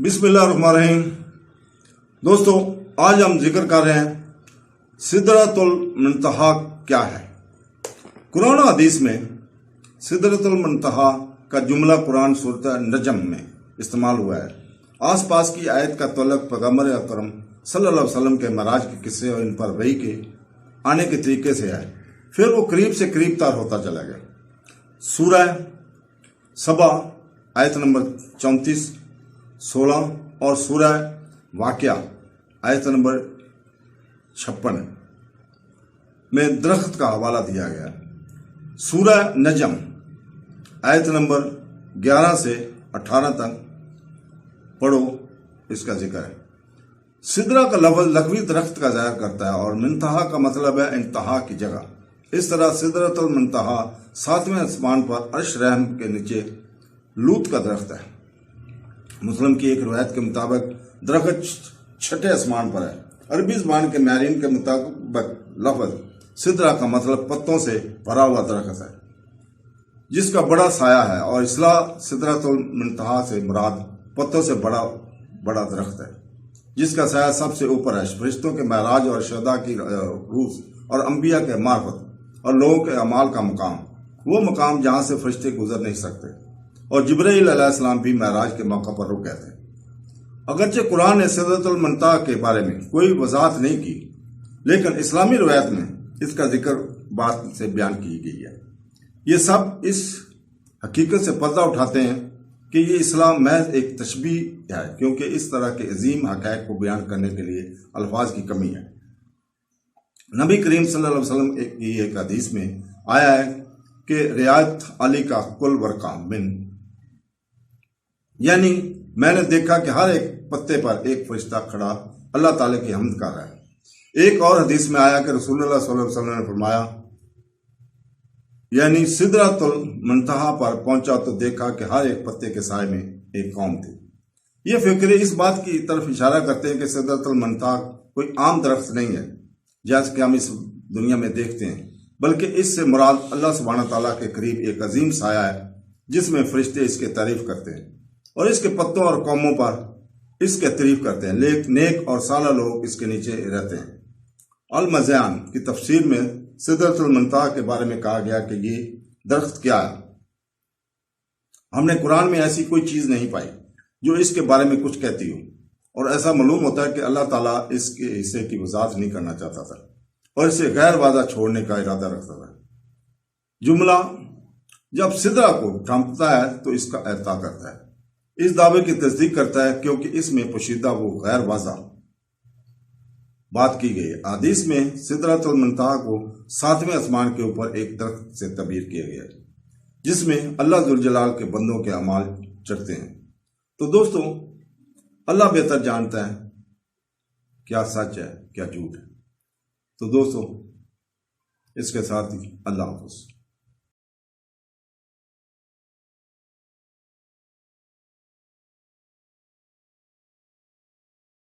बिस्मिल्लाहिर्रहमानिर्रहीम। दोस्तों, आज हम जिक्र कर रहे हैं सिदरतुल मुंतहा क्या है। कुरान और हदीस में सिदरतुल मुंतहा का जुमला कुरान सूरत नजम में इस्तेमाल हुआ है। आस पास की आयत का तल्लुक पैगंबर अकरम सल्लल्लाहु अलैहि वसल्लम के मराज के किस्से और इन पर वही के आने के तरीके से है। फिर वो करीब से करीब तार होता चला गया। सूरह सबा आयत नंबर 34, 16 और सूरह वाक़िया आयत नंबर 56 में दरख्त का हवाला दिया गया। सूरह नजम आयत नंबर 11 से 18 तक पढ़ो, इसका जिक्र है। सिदरा का लफ्ज़ लकवी दरख्त का ज़ाहिर करता है और मुंतहा का मतलब है इंतहा की जगह। इस तरह सिदरतुल मुंतहा 7वें आसमान पर अर्श रहम के नीचे लूत का दरख्त है। मुस्लिम की एक रिवायत के मुताबिक दरख्त 6ठे आसमान पर है। अरबी ज़बान के माहिरीन के मुताबिक लफ्ज़ सिदरा का मतलब पत्तों से भरा हुआ दरख्त है जिसका बड़ा साया है, और इसला सिदरतुल मुंतहा से मुराद पत्तों से बड़ा दरख्त है जिसका साया सबसे ऊपर है। फरिश्तों के महराज और शहदा की रूस और अंबिया के मार्फत और लोगों के अमाल का मकाम, वो मकाम जहाँ से फरिश्ते गुजर नहीं सकते, और जिब्राईल अलैहिस्सलाम भी महराज के मौका पर रुक गए थे। अगरचे कुरान ने सिदरतुल मुंतहा के बारे में कोई वजाहत नहीं की, लेकिन इस्लामी रवायत में इसका जिक्र बात से बयान की गई है। ये सब इस हकीकत से पर्दा उठाते हैं कि ये इस्लाम महज एक तशबीह है, क्योंकि इस तरह के अजीम हक़ाइक़ को बयान करने के लिए अल्फाज की कमी है। नबी करीम सल्लल्लाहु अलैहि वसल्लम की एक हदीस में आया है कि रियायत अली का कुल वर्का मिन, यानी मैंने देखा कि हर एक पत्ते पर एक फरिश्ता खड़ा अल्लाह ताला की हम्द कर रहा है। एक और हदीस में आया कि रसूलुल्लाह सल्लल्लाहु अलैहि वसल्लम ने फरमाया, यानी सिदरतुल मुंतहा पर पहुंचा तो देखा कि हर एक पत्ते के साए में एक कौम थी। ये फिक्रे इस बात की तरफ इशारा करते हैं कि सिदरतुल मुंतहा कोई आम दरख्त नहीं है जैसे कि हम इस दुनिया में देखते हैं, बल्कि इससे मुराद अल्लाह सुब्हानहू तआला के करीब एक अजीम साया है जिसमें फरिश्ते इसके तारीफ करते हैं और इसके पत्तों और कौमों पर इसके तारीफ करते हैं। नेक और साला लोग इसके नीचे रहते हैं। अल मज़ान की तफसीर में सिदरतुल मुंतहा के बारे में कहा गया कि ये दरख्त क्या है। हमने कुरान में ऐसी कोई चीज़ नहीं पाई जो इसके बारे में कुछ कहती हो, और ऐसा मालूम होता है कि अल्लाह ताला इसके हिस्से की वजाहत नहीं करना चाहता था और इसे गैर वादा छोड़ने का इरादा रखता था। जुमला जब सिदरा को ढांपता है तो इसका एहता करता है, इस दावे की तस्दीक करता है, क्योंकि इसमें पोशीदा वो गैर वाज़ा बात की गई। हदीस में सिदरतुल मुंतहा को 7वें आसमान के ऊपर एक दरख्त से तबीर किया गया जिसमें अल्लाह जुल जलाल के बंदों के अमाल चढ़ते हैं। तो दोस्तों, अल्लाह बेहतर जानता है क्या सच है क्या झूठ है। तो दोस्तों, इसके साथ ही अल्लाह हाफ़िज़।